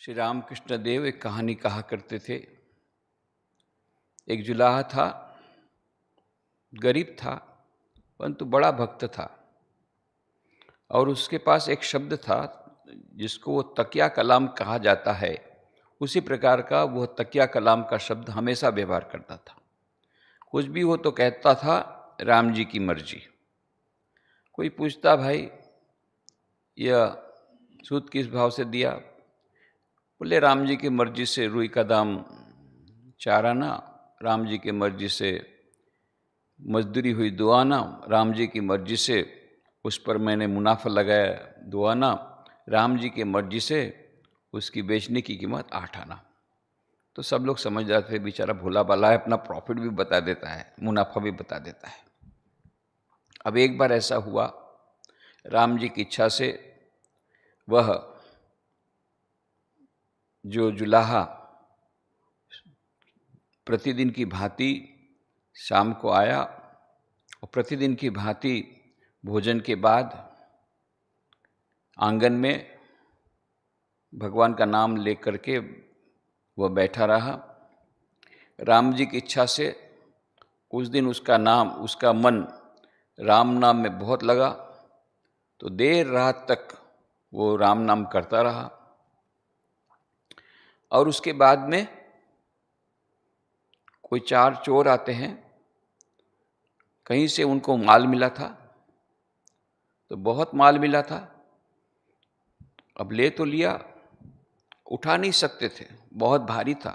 श्री रामकृष्ण देव एक कहानी कहा करते थे। एक जुलाहा था, गरीब था, परंतु बड़ा भक्त था। और उसके पास एक शब्द था जिसको वो तकिया कलाम कहा जाता है। उसी प्रकार का वह तकिया कलाम का शब्द हमेशा व्यवहार करता था। कुछ भी हो तो कहता था राम जी की मर्जी। कोई पूछता भाई यह सूद किस भाव से दिया? बोले राम जी की मर्जी से रुई का दाम 4 आना, राम जी की मर्जी से मजदूरी हुई 2 आना, राम जी की मर्जी से उस पर मैंने मुनाफा लगाया 2 आना, राम जी की मर्जी से उसकी बेचने की कीमत 8 आना। तो सब लोग समझ जाते थे बेचारा भोला भाला है, अपना प्रॉफिट भी बता देता है, मुनाफा भी बता देता है। अब एक बार ऐसा हुआ, राम जी की इच्छा से वह जो जुलाहा प्रतिदिन की भांति शाम को आया और प्रतिदिन की भांति भोजन के बाद आंगन में भगवान का नाम लेकर के वह बैठा रहा। राम जी की इच्छा से उस दिन उसका मन राम नाम में बहुत लगा, तो देर रात तक वो राम नाम करता रहा। और उसके बाद में कोई 4 चोर आते हैं, कहीं से उनको माल मिला था, तो बहुत माल मिला था। अब ले तो लिया, उठा नहीं सकते थे, बहुत भारी था।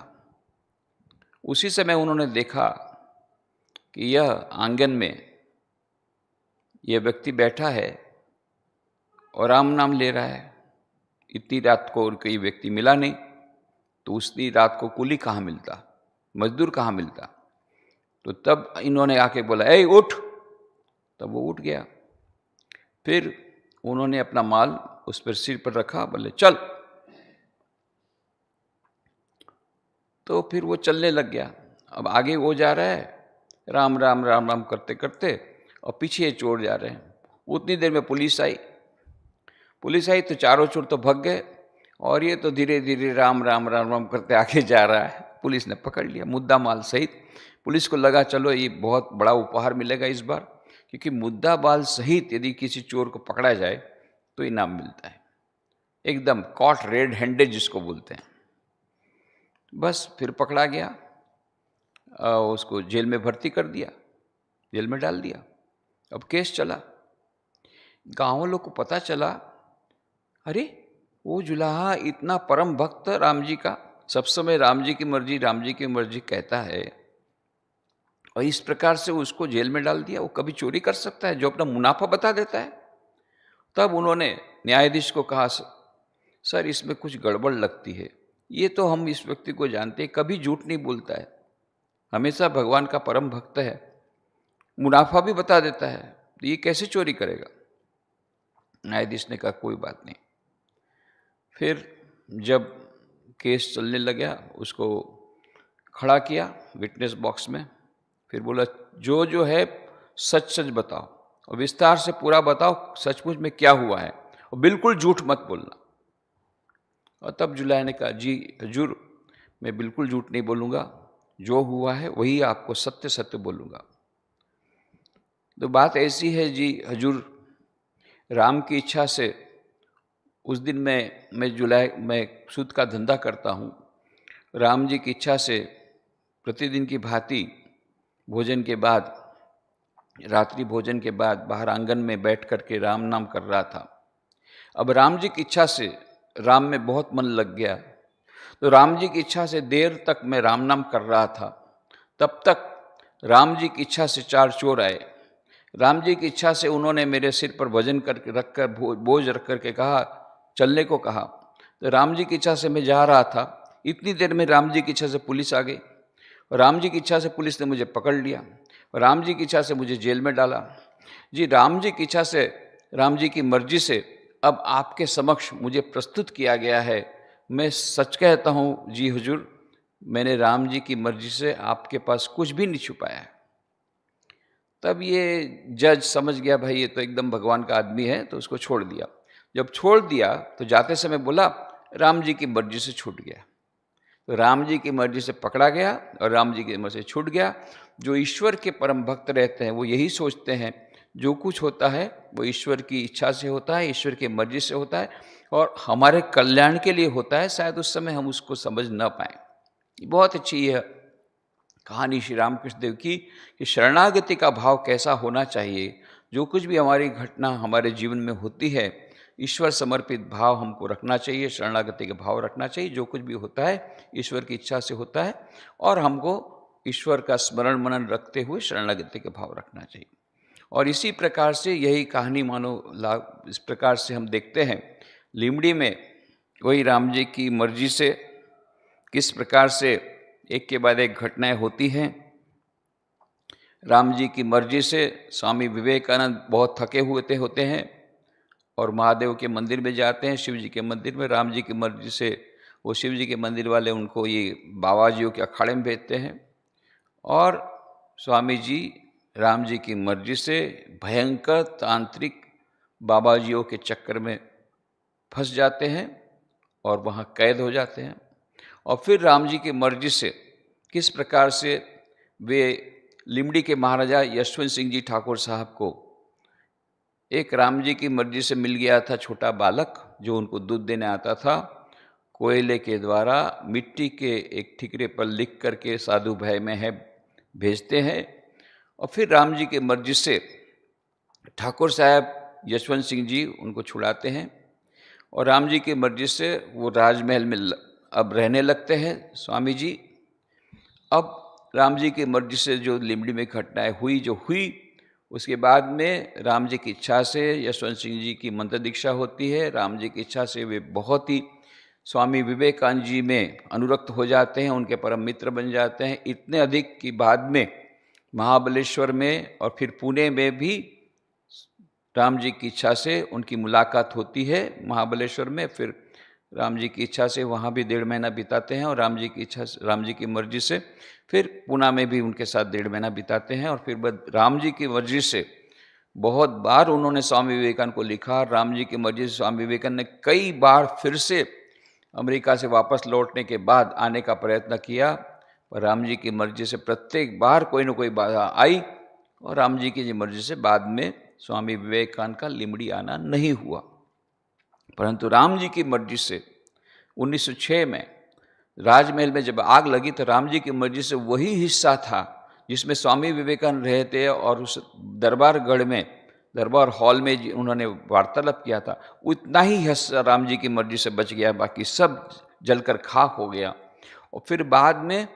उसी समय उन्होंने देखा कि यह आंगन में यह व्यक्ति बैठा है और राम नाम ले रहा है। इतनी रात को और कोई व्यक्ति मिला नहीं, तो उसी रात को कुली कहाँ मिलता, मजदूर कहाँ मिलता। तो तब इन्होंने आके बोला ए उठ, तब वो उठ गया। फिर उन्होंने अपना माल उस पर सिर पर रखा, बोले चल। तो फिर वो चलने लग गया। अब आगे वो जा रहा है राम राम राम राम करते करते, और पीछे चोर जा रहे हैं। उतनी देर में पुलिस आई तो चारों चोर तो भाग गए, और ये तो धीरे धीरे राम राम राम राम करते आगे जा रहा है। पुलिस ने पकड़ लिया मुद्दा माल सहित। पुलिस को लगा चलो ये बहुत बड़ा उपहार मिलेगा इस बार, क्योंकि मुद्दा माल सहित यदि किसी चोर को पकड़ा जाए तो इनाम मिलता है, एकदम कॉट रेड हैंडेड जिसको बोलते हैं। बस फिर पकड़ा गया, उसको जेल में भर्ती कर दिया, जेल में डाल दिया। अब केस चला, गाँव लोग को पता चला, अरे वो जुलाहा इतना परम भक्त राम जी का, सब समय राम जी की मर्जी कहता है, और इस प्रकार से उसको जेल में डाल दिया। वो कभी चोरी कर सकता है जो अपना मुनाफा बता देता है? तब उन्होंने न्यायाधीश को कहा सर इसमें कुछ गड़बड़ लगती है, ये तो हम इस व्यक्ति को जानते हैं, कभी झूठ नहीं बोलता है, हमेशा भगवान का परम भक्त है, मुनाफा भी बता देता है, तो ये कैसे चोरी करेगा? न्यायाधीश ने कहा कोई बात नहीं। फिर जब केस चलने लगा, उसको खड़ा किया विटनेस बॉक्स में, फिर बोला जो जो है सच सच बताओ और विस्तार से पूरा बताओ, सचमुच में क्या हुआ है, और बिल्कुल झूठ मत बोलना। और तब जुलाहा ने कहा जी हजूर मैं बिल्कुल झूठ नहीं बोलूँगा, जो हुआ है वही आपको सत्य सत्य बोलूँगा। तो बात ऐसी है जी हजूर, राम की इच्छा से उस दिन मैं सूद का धंधा करता हूँ। राम जी की इच्छा से प्रतिदिन की भांति भोजन के बाद, रात्रि भोजन के बाद बाहर आंगन में बैठ करके राम नाम कर रहा था। अब राम जी की इच्छा से राम में बहुत मन लग गया, तो राम जी की इच्छा से देर तक मैं राम नाम कर रहा था। तब तक राम जी की इच्छा से 4 चोर आए। राम जी की इच्छा से उन्होंने मेरे सिर पर वजन करके रखकर बोझ रख करके कहा, चलने को कहा। तो राम जी की इच्छा से मैं जा रहा था, इतनी देर में राम जी की इच्छा से पुलिस आ गई, और राम जी की इच्छा से पुलिस ने मुझे पकड़ लिया, और राम जी की इच्छा से मुझे जेल में डाला। जी राम जी की इच्छा से, राम जी की मर्जी से अब आपके समक्ष मुझे प्रस्तुत किया गया है। मैं सच कहता हूँ जी हुजूर, मैंने राम जी की मर्जी से आपके पास कुछ भी नहीं छुपाया है। तब ये जज समझ गया भाई ये तो एकदम भगवान का आदमी है, तो उसको छोड़ दिया। जब छोड़ दिया तो जाते समय बोला राम जी की मर्जी से छूट गया। तो राम जी की मर्जी से पकड़ा गया और राम जी की मर्जी से छूट गया। जो ईश्वर के परम भक्त रहते हैं वो यही सोचते हैं जो कुछ होता है वो ईश्वर की इच्छा से होता है, ईश्वर की मर्जी से होता है और हमारे कल्याण के लिए होता है। शायद उस समय हम उसको समझ न पाए। बहुत अच्छी यह कहानी श्री रामकृष्ण देव की कि शरणागति का भाव कैसा होना चाहिए। जो कुछ भी हमारी घटना हमारे जीवन में होती है, ईश्वर समर्पित भाव हमको रखना चाहिए, शरणागति का भाव रखना चाहिए। जो कुछ भी होता है ईश्वर की इच्छा से होता है और हमको ईश्वर का स्मरण मनन रखते हुए शरणागति का भाव रखना चाहिए। और इसी प्रकार से यही कहानी मानो इस प्रकार से हम देखते हैं लीमड़ी में वही राम जी की मर्जी से किस प्रकार से एक के बाद एक घटनाएं होती हैं। राम जी की मर्जी से स्वामी विवेकानंद बहुत थके हुए होते हैं और महादेव के मंदिर में जाते हैं, शिव जी के मंदिर में। राम जी की मर्जी से वो शिव जी के मंदिर वाले उनको ये बाबा जियों के अखाड़े में भेजते हैं और स्वामी जी राम जी की मर्जी से भयंकर तांत्रिक बाबा जियों के चक्कर में फंस जाते हैं और वहाँ कैद हो जाते हैं। और फिर राम जी की मर्जी से किस प्रकार से वे लिमड़ी के महाराजा यशवंत सिंह जी ठाकुर साहब को एक राम जी की मर्जी से मिल गया था छोटा बालक जो उनको दूध देने आता था। कोयले के द्वारा मिट्टी के एक ठिकरे पर लिख करके साधु भाई में है भेजते हैं और फिर राम जी की मर्जी से ठाकुर साहब यशवंत सिंह जी उनको छुड़ाते हैं और राम जी की मर्जी से वो राजमहल में अब रहने लगते हैं स्वामी जी। अब राम जी की मर्जी से जो लिमड़ी में घटनाएं हुई जो हुई उसके बाद में राम जी की इच्छा से यशवंत सिंह जी की मंत्र दीक्षा होती है। राम जी की इच्छा से वे बहुत ही स्वामी विवेकानंद जी में अनुरक्त हो जाते हैं, उनके परम मित्र बन जाते हैं। इतने अधिक कि बाद में महाबलेश्वर में और फिर पुणे में भी राम जी की इच्छा से उनकी मुलाकात होती है महाबलेश्वर में। फिर राम जी की इच्छा से वहाँ भी 1.5 महीना बिताते हैं और राम जी की इच्छा से राम जी की मर्जी से फिर पूना में भी उनके साथ 1.5 महीना बिताते हैं। और फिर राम जी की मर्जी से बहुत बार उन्होंने स्वामी विवेकानंद को लिखा। राम जी की मर्जी से स्वामी विवेकानंद ने कई बार फिर से अमेरिका से वापस लौटने के बाद आने का प्रयत्न किया, पर राम जी की मर्जी से प्रत्येक बार कोई न कोई बाधा आई और राम जी की मर्जी से बाद में स्वामी विवेकानंद का लिमड़ी आना नहीं हुआ। परंतु राम जी की मर्जी से 1906 में राजमहल में जब आग लगी तो राम जी की मर्जी से वही हिस्सा था जिसमें स्वामी विवेकानंद रहे थे और उस दरबारगढ़ में दरबार हॉल में उन्होंने वार्तालाप किया था, उतना ही हिस्सा राम जी की मर्जी से बच गया, बाकी सब जलकर खाक हो गया। और फिर बाद में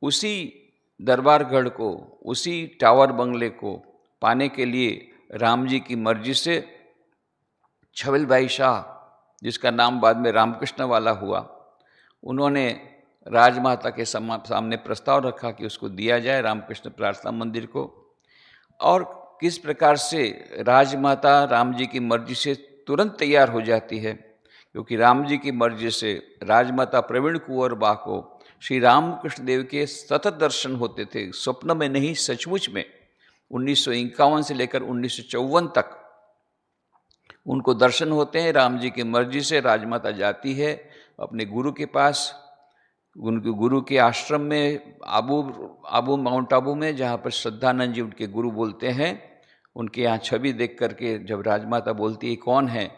उसी दरबारगढ़ को, उसी टावर बंगले को पाने के लिए राम जी की मर्जी से छबिल भाई शाह, जिसका नाम बाद में रामकृष्ण वाला हुआ, उन्होंने राजमाता के सामने प्रस्ताव रखा कि उसको दिया जाए रामकृष्ण प्रार्थना मंदिर को। और किस प्रकार से राजमाता राम जी की मर्जी से तुरंत तैयार हो जाती है, क्योंकि राम जी की मर्जी से राजमाता प्रवीण कुंवर बा को श्री रामकृष्ण देव के सतत दर्शन होते थे, स्वप्न में नहीं सचमुच में। 1951 से लेकर 1954 तक उनको दर्शन होते हैं। राम जी की मर्जी से राजमाता जाती है अपने गुरु के पास, उनके गुरु के आश्रम में आबू माउंट आबू में, जहाँ पर श्रद्धानंद जी उनके गुरु बोलते हैं। उनके यहाँ छवि देख करके जब राजमाता बोलती है कौन है,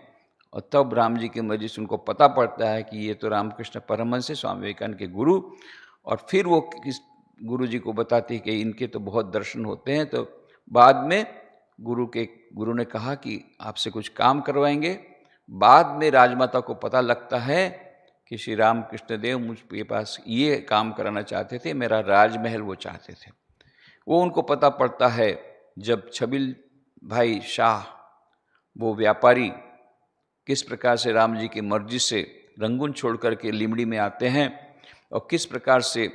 और तब राम जी की मर्जी से उनको पता पड़ता है कि ये तो रामकृष्ण परमहंस है, स्वामी विवेकानंद के गुरु। और फिर वो किस गुरु जी को बताती है कि इनके तो बहुत दर्शन होते हैं। तो बाद में गुरु ने कहा कि आपसे कुछ काम करवाएंगे। बाद में राजमाता को पता लगता है कि श्री रामकृष्ण देव मुझके पास ये काम कराना चाहते थे, मेरा राजमहल वो चाहते थे। वो उनको पता पड़ता है जब छबिल भाई शाह, वो व्यापारी, किस प्रकार से राम जी की मर्जी से रंगून छोड़ करके लिमड़ी में आते हैं और किस प्रकार से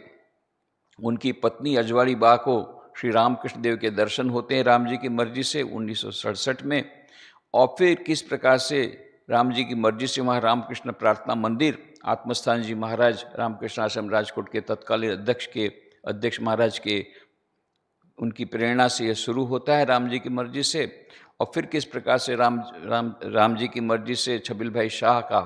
उनकी पत्नी अजवाड़ी बा को श्री रामकृष्ण देव के दर्शन होते हैं राम जी की मर्जी से 1967 में। और फिर किस प्रकार से राम जी की मर्जी से वहाँ रामकृष्ण प्रार्थना मंदिर आत्मस्थान जी महाराज रामकृष्ण आश्रम राजकोट के तत्कालीन अध्यक्ष महाराज के उनकी प्रेरणा से यह शुरू होता है राम जी की मर्जी से। और फिर किस प्रकार से राम जी की मर्जी से छबिल भाई शाह का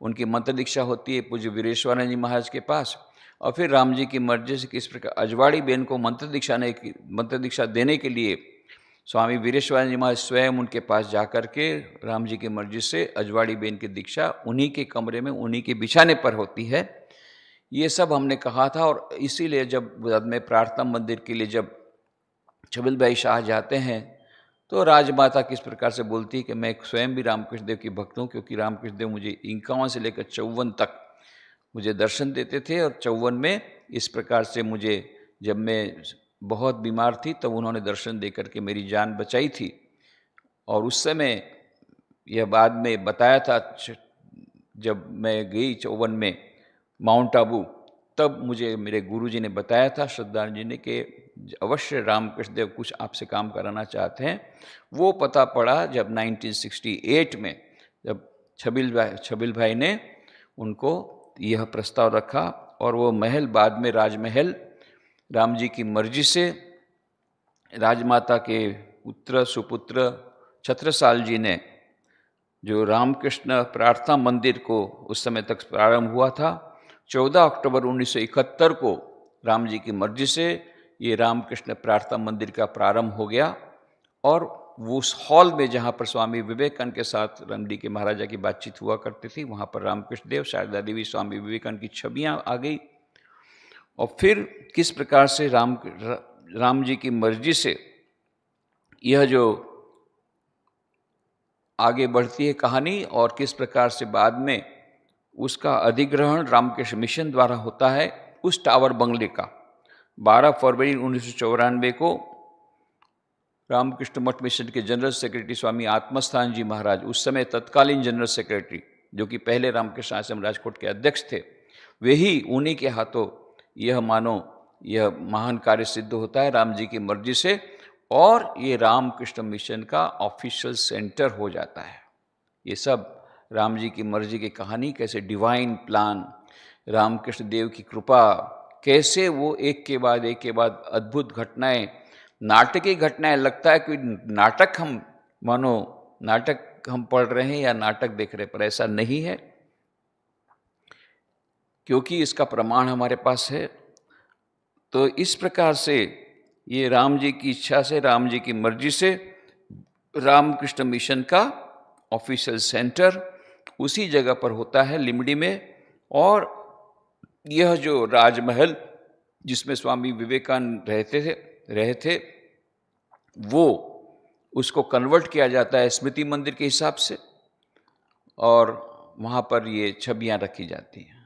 उनकी मंत्र दीक्षा होती है पूज्य वीरेश्वरानंद जी महाराज के पास, और फिर राम जी की मर्जी से किस प्रकार अजवाड़ी बेन को मंत्र दीक्षा देने के लिए स्वामी वीरेश्वरानंद जी महाराज स्वयं उनके पास जाकर के राम जी की मर्जी से अजवाड़ी बेन की दीक्षा उन्हीं के कमरे में उन्हीं के बिछाने पर होती है। ये सब हमने कहा था, और इसीलिए जब बाद में प्रार्थना मंदिर के लिए जब छबिल भाई शाह जाते हैं तो राजमाता किस प्रकार से बोलती है कि मैं स्वयं भी रामकृष्ण देव की भक्त हूँ, क्योंकि रामकृष्ण देव मुझे 51 से लेकर 54 तक मुझे दर्शन देते थे, और 54 में इस प्रकार से मुझे जब मैं बहुत बीमार थी तब उन्होंने दर्शन दे करके मेरी जान बचाई थी। और उस समय यह बाद में बताया था जब मैं गई 54 में माउंट आबू, तब मुझे मेरे गुरुजी ने बताया था, श्रद्धानंद जी ने, कि अवश्य रामकृष्ण देव कुछ आपसे काम कराना चाहते हैं। वो पता पड़ा जब 1968 में जब छबिल भाई ने उनको यह प्रस्ताव रखा, और वो महल बाद में राजमहल राम जी की मर्जी से राजमाता के पुत्र सुपुत्र छत्रसाल जी ने, जो रामकृष्ण प्रार्थना मंदिर को उस समय तक प्रारंभ हुआ था, 14 अक्टूबर 1971 को राम जी की मर्जी से ये रामकृष्ण प्रार्थना मंदिर का प्रारंभ हो गया। और वो उस हॉल में जहाँ पर स्वामी विवेकानंद के साथ रमडी के महाराजा की बातचीत हुआ करती थी, वहाँ पर रामकृष्ण देव, शारदा देवी, स्वामी विवेकानंद की छवियाँ आ गई। और फिर किस प्रकार से राम जी की मर्जी से यह जो आगे बढ़ती है कहानी, और किस प्रकार से बाद में उसका अधिग्रहण रामकृष्ण मिशन द्वारा होता है उस टावर बंगले का। 12 फरवरी 1994 को रामकृष्ण मठ मिशन के जनरल सेक्रेटरी स्वामी आत्मस्थान जी महाराज, उस समय तत्कालीन जनरल सेक्रेटरी, जो कि पहले रामकृष्ण आश्रम राजकोट के अध्यक्ष थे, वे ही उन्हीं के हाथों यह मानो यह महान कार्य सिद्ध होता है राम जी की मर्जी से, और ये रामकृष्ण मिशन का ऑफिशियल सेंटर हो जाता है। ये सब राम जी की मर्जी की कहानी, कैसे डिवाइन प्लान, रामकृष्ण देव की कृपा, कैसे वो एक के बाद अद्भुत घटनाएं, नाटकीय घटनाएं, लगता है कि नाटक हम मानो नाटक हम पढ़ रहे हैं या नाटक देख रहे हैं, पर ऐसा नहीं है, क्योंकि इसका प्रमाण हमारे पास है। तो इस प्रकार से ये राम जी की इच्छा से, राम जी की मर्जी से रामकृष्ण मिशन का ऑफिशियल सेंटर उसी जगह पर होता है, लिमडी में। और यह जो राजमहल जिसमें स्वामी विवेकानंद रहे थे, वो उसको कन्वर्ट किया जाता है स्मृति मंदिर के हिसाब से, और वहाँ पर ये छवियाँ रखी जाती हैं।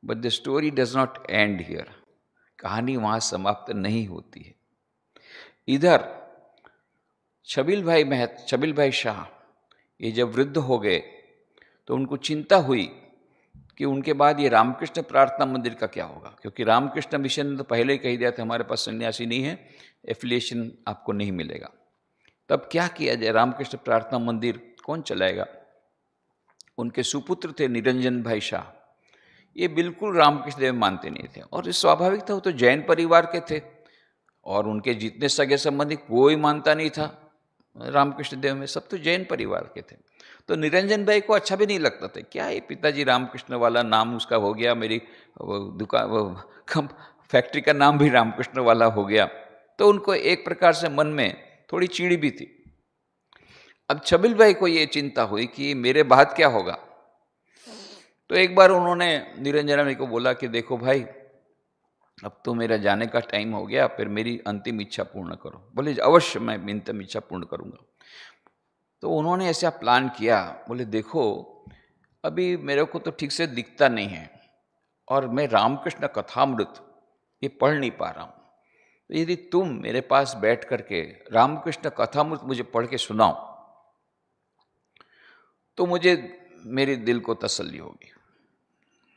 But the story does not and here, कहानी वहाँ समाप्त नहीं होती है। इधर छबिल भाई शाह ये जब वृद्ध हो गए तो उनको चिंता हुई कि उनके बाद ये रामकृष्ण प्रार्थना मंदिर का क्या होगा, क्योंकि रामकृष्ण मिशन ने तो पहले ही कह दिया था हमारे पास सन्यासी नहीं है, एफिलिएशन आपको नहीं मिलेगा। तब क्या किया जाए, रामकृष्ण प्रार्थना मंदिर कौन चलाएगा? उनके सुपुत्र थे निरंजन भाई शाह, ये बिल्कुल रामकृष्ण देव मानते नहीं थे, और ये स्वाभाविक था, वो तो जैन परिवार के थे, और उनके जितने सगे संबंधी कोई मानता नहीं था रामकृष्ण देव में, सब तो जैन परिवार के थे। तो निरंजन भाई को अच्छा भी नहीं लगता था, क्या ये पिताजी रामकृष्ण वाला नाम उसका हो गया, मेरी दुकान फैक्ट्री का नाम भी रामकृष्ण वाला हो गया, तो उनको एक प्रकार से मन में थोड़ी चिड़ी भी थी। अब छबिल भाई को ये चिंता हुई कि मेरे बाद क्या होगा, तो एक बार उन्होंने निरंजन भाई को बोला कि देखो भाई, अब तो मेरा जाने का टाइम हो गया, फिर मेरी अंतिम इच्छा पूर्ण करो। बोले अवश्य मैं अंतिम इच्छा पूर्ण करूंगा। तो उन्होंने ऐसा प्लान किया, बोले देखो अभी मेरे को तो ठीक से दिखता नहीं है, और मैं रामकृष्ण कथामृत ये पढ़ नहीं पा रहा हूँ, तो यदि तुम मेरे पास बैठ करके रामकृष्ण कथामृत मुझे पढ़ के सुनाओ तो मुझे मेरे दिल को तसल्ली होगी।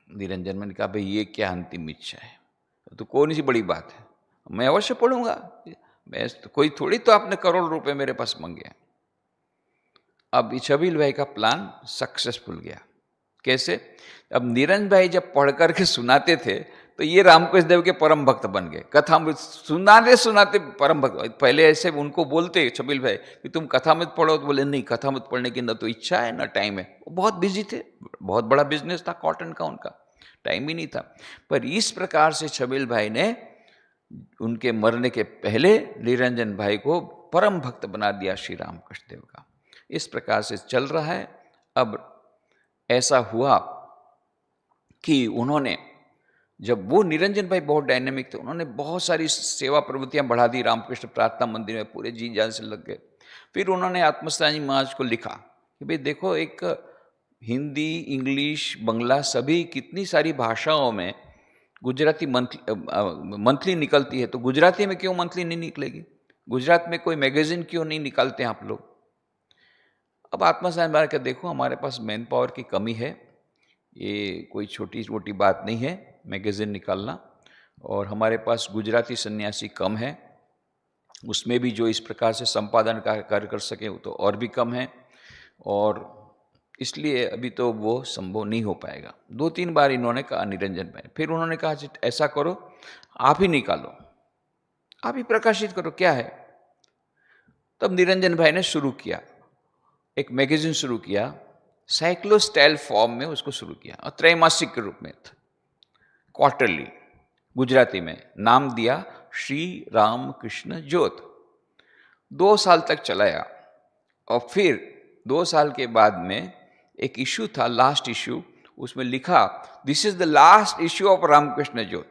निरंजन ने कहा भाई ये क्या अंतिम इच्छा है, तो कौन सी बड़ी बात है, मैं अवश्य पढ़ूंगा, मैं तो कोई थोड़ी तो आपने करोड़ रुपए मेरे पास मांगे। अब छबिल भाई का प्लान सक्सेसफुल गया, कैसे? अब निरंजन भाई जब पढ़ करके सुनाते थे तो ये रामकृष्ण देव के परम भक्त बन गए। कथा सुनाते सुनाते परम भक्त। पहले ऐसे उनको बोलते छबील भाई कि तुम कथा मत पढ़ो, तो बोले नहीं, कथा मत पढ़ने की न तो इच्छा है न टाइम है। वो बहुत बिजी थे, बहुत बड़ा बिजनेस था कॉटन का, उनका टाइम ही नहीं था। पर इस प्रकार से छबील भाई ने उनके मरने के पहले निरंजन भाई को परम भक्त बना दिया श्री रामकृष्ण देव का। इस प्रकार से चल रहा है। अब ऐसा हुआ कि उन्होंने, जब वो निरंजन भाई बहुत डायनेमिक थे, उन्होंने बहुत सारी सेवा प्रवृत्तियां बढ़ा दी। रामकृष्ण प्रार्थना मंदिर में पूरे जी जान से लग गए। फिर उन्होंने आत्मस्थानी महाराज को लिखा कि भाई देखो, एक हिंदी, इंग्लिश, बंगला सभी कितनी सारी भाषाओं में गुजराती मंथली निकलती है, तो गुजराती में क्यों मंथली नहीं निकलेगी? गुजरात में कोई मैगजीन क्यों नहीं निकालते हैं आप लोग? अब आत्मस्थानी महाराज का देखो, हमारे पास मैन पावर की कमी है, ये कोई छोटी मोटी बात नहीं है मैगजीन निकालना, और हमारे पास गुजराती सन्यासी कम है, उसमें भी जो इस प्रकार से संपादन का कार्य कर सके वो तो और भी कम है, और इसलिए अभी तो वो संभव नहीं हो पाएगा। 2-3 बार इन्होंने कहा निरंजन भाई। फिर उन्होंने कहा ऐसा करो, आप ही निकालो, आप ही प्रकाशित करो, क्या है। तब निरंजन भाई ने शुरू किया, एक मैगजीन शुरू किया, साइक्लोस्टाइल फॉर्म में उसको शुरू किया, और त्रैमासिक के रूप में, क्वार्टरली, गुजराती में नाम दिया श्री रामकृष्ण ज्योत। 2 साल तक चलाया, और फिर 2 साल के बाद में एक इशू था, लास्ट इशू, उसमें लिखा this is the last issue of Ramakrishna Jyot.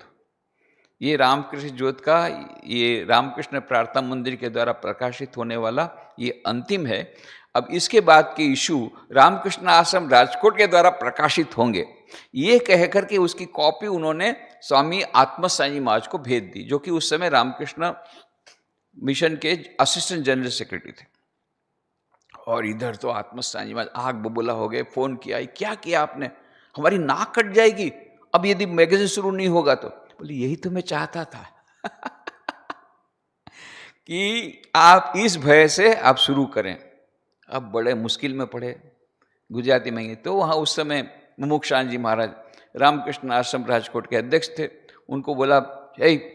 ये रामकृष्ण ज्योत का, ये रामकृष्ण प्रार्थना मंदिर के द्वारा प्रकाशित होने वाला ये अंतिम है। अब इसके बाद के इशू रामकृष्ण आश्रम राजकोट के द्वारा प्रकाशित होंगे। ये कहकर के उसकी कॉपी उन्होंने स्वामी आत्मस्थानी महाराज को भेज दी, जो कि उस समय रामकृष्ण मिशन के असिस्टेंट जनरल सेक्रेटरी थे। और इधर तो आत्मस्थानी महाराज आग बबूला हो गए, फोन किया, क्या किया आपने, हमारी नाक कट जाएगी अब यदि मैगजीन शुरू नहीं होगा तो। बोले यही तो मैं चाहता था कि आप इस भय से आप शुरू करें। अब बड़े मुश्किल में पड़े, गुजराती में। तो वहाँ उस समय मुमुक्षानंद जी महाराज रामकृष्ण आश्रम राजकोट के अध्यक्ष थे। उनको बोला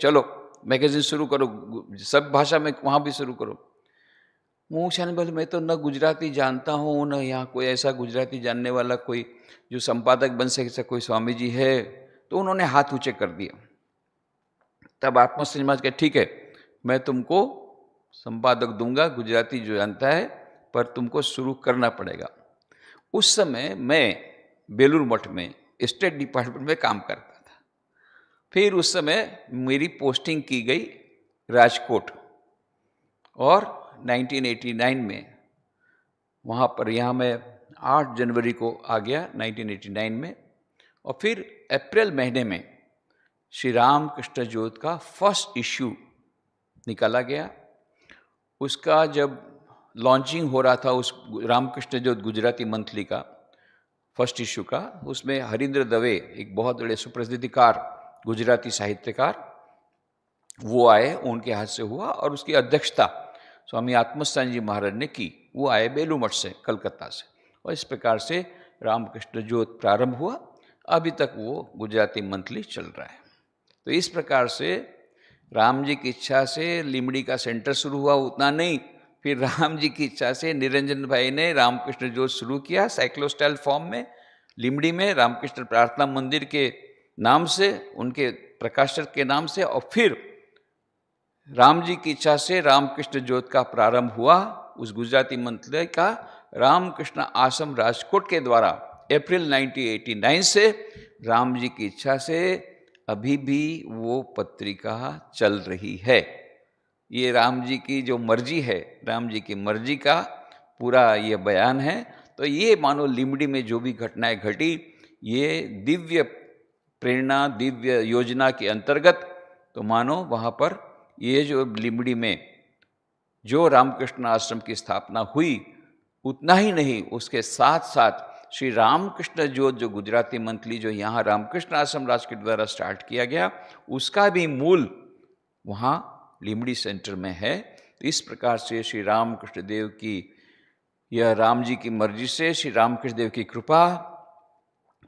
चलो मैगजीन शुरू करो, सब भाषा में वहाँ भी शुरू करो। मुमुक्षानंद बोले मैं तो न गुजराती जानता हूँ, न यहाँ कोई ऐसा गुजराती जानने वाला कोई जो संपादक बन सके, कोई स्वामी जी है। तो उन्होंने हाथ ऊंचे कर दिया। तब आत्मस्थानी महाराज कहे ठीक है, मैं तुमको संपादक दूंगा, गुजराती जो जानता है, पर तुमको शुरू करना पड़ेगा। उस समय मैं बेलूर मठ में स्टेट डिपार्टमेंट में काम करता था। फिर उस समय मेरी पोस्टिंग की गई राजकोट, और 1989 में वहाँ पर, यहाँ मैं 8 जनवरी को आ गया 1989 में। और फिर अप्रैल महीने में श्री रामकृष्ण ज्योत का फर्स्ट इश्यू निकाला गया। उसका जब लॉन्चिंग हो रहा था, उस रामकृष्ण ज्योत गुजराती मंथली का फर्स्ट इश्यू का, उसमें हरिंद्र दवे, एक बहुत बड़े सुप्रसिद्धिकार गुजराती साहित्यकार, वो आए, उनके हाथ से हुआ, और उसकी अध्यक्षता स्वामी आत्मस्थानी जी महाराज ने की। वो आए बेलूर मठ से, कलकत्ता से, और इस प्रकार से रामकृष्ण ज्योत प्रारंभ हुआ। अभी तक वो गुजराती मंथली चल रहा है। तो इस प्रकार से राम जी की इच्छा से लिमड़ी का सेंटर शुरू हुआ, उतना नहीं, फिर राम जी की इच्छा से निरंजन भाई ने रामकृष्ण ज्योत शुरू किया साइक्लोस्टाइल फॉर्म में, लिमड़ी में, रामकृष्ण प्रार्थना मंदिर के नाम से, उनके प्रकाशक के नाम से। और फिर राम जी की इच्छा से रामकृष्ण ज्योत का प्रारंभ हुआ, उस गुजराती मंथली का, रामकृष्ण आश्रम राजकोट के द्वारा अप्रैल 1989 से। राम जी की इच्छा से अभी भी वो पत्रिका चल रही है। ये राम जी की जो मर्जी है, राम जी की मर्जी का पूरा ये बयान है। तो ये मानो लिमड़ी में जो भी घटनाएं घटी, ये दिव्य प्रेरणा, दिव्य योजना के अंतर्गत, तो मानो वहाँ पर ये जो लिमड़ी में जो रामकृष्ण आश्रम की स्थापना हुई, उतना ही नहीं, उसके साथ साथ श्री रामकृष्ण ज्योत जो गुजराती मंथली जो यहाँ रामकृष्ण आश्रम राज के द्वारा स्टार्ट किया गया, उसका भी मूल वहाँ लिमड़ी सेंटर में है। तो इस प्रकार से श्री रामकृष्ण देव की, यह राम जी की मर्जी से, श्री रामकृष्ण देव की कृपा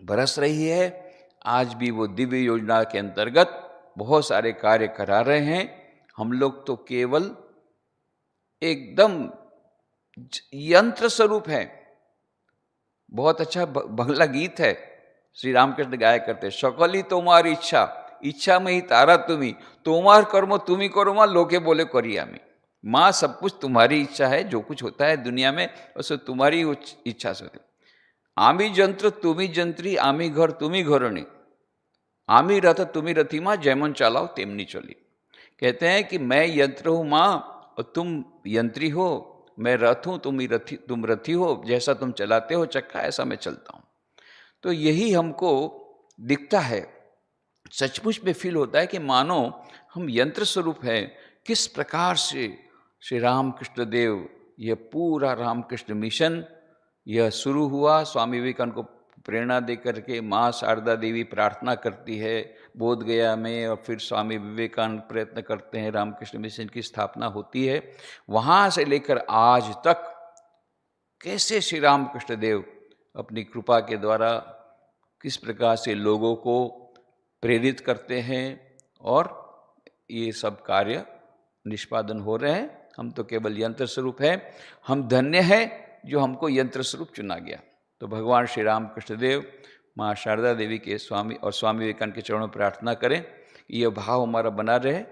बरस रही है। आज भी वो दिव्य योजना के अंतर्गत बहुत सारे कार्य करा रहे हैं। हम लोग तो केवल एकदम यंत्र स्वरूप हैं। बहुत अच्छा बंगला गीत है, श्री रामकृष्ण गाया करते, सकली तुम्हारी इच्छा, इच्छा में ही तारा तुम्ही, तुम्हार कर्म तुम्ही करो माँ, लोके बोले करी आमी। माँ सब कुछ तुम्हारी इच्छा है, जो कुछ होता है दुनिया में उसको तुम्हारी इच्छा से होता है। आमी जंत्र तुम्ही जंत्री, आमी घर तुम्ही घरणी, आमी रथ तुम्ही रथी माँ, जैमन चालाओ तेमनी चली। कहते हैं कि मैं यंत्र हूँ माँ और तुम यंत्री हो, मैं रथ हूँ तुम रथी हो, जैसा तुम चलाते हो चक्का ऐसा मैं चलता हूँ। तो यही हमको दिखता है, सचमुच में फील होता है कि मानो हम यंत्र स्वरूप हैं। किस प्रकार से श्री रामकृष्ण देव, यह पूरा रामकृष्ण मिशन यह शुरू हुआ। स्वामी विवेकानंद को प्रेरणा दे करके माँ शारदा देवी प्रार्थना करती है बोध गया में, और फिर स्वामी विवेकानंद प्रयत्न करते हैं, रामकृष्ण मिशन की स्थापना होती है। वहाँ से लेकर आज तक कैसे श्री रामकृष्ण देव अपनी कृपा के द्वारा किस प्रकार से लोगों को प्रेरित करते हैं और ये सब कार्य निष्पादन हो रहे हैं। हम तो केवल यंत्र स्वरूप हैं। हम धन्य हैं जो हमको यंत्र स्वरूप चुना गया। तो भगवान श्री रामकृष्ण देव, माँ शारदा देवी के स्वामी और स्वामी विवेकानंद के चरणों में प्रार्थना करें कि यह भाव हमारा बना रहे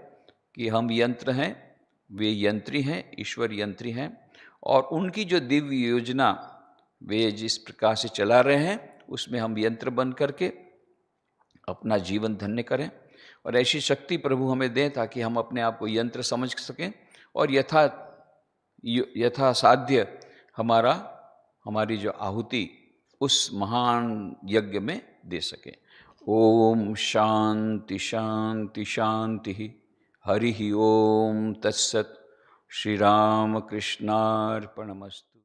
कि हम यंत्र हैं, वे यंत्री हैं, ईश्वर यंत्री हैं, और उनकी जो दिव्य योजना वे जिस प्रकार से चला रहे हैं उसमें हम यंत्र बन करके अपना जीवन धन्य करें। और ऐसी शक्ति प्रभु हमें दें ताकि हम अपने आप को यंत्र समझ सकें और यथा साध्य हमारी जो आहुति उस महान यज्ञ में दे सके। ओम शांति शांति शांति। हरि ओम तत्सत। श्री राम कृष्णार्पणमस्तु।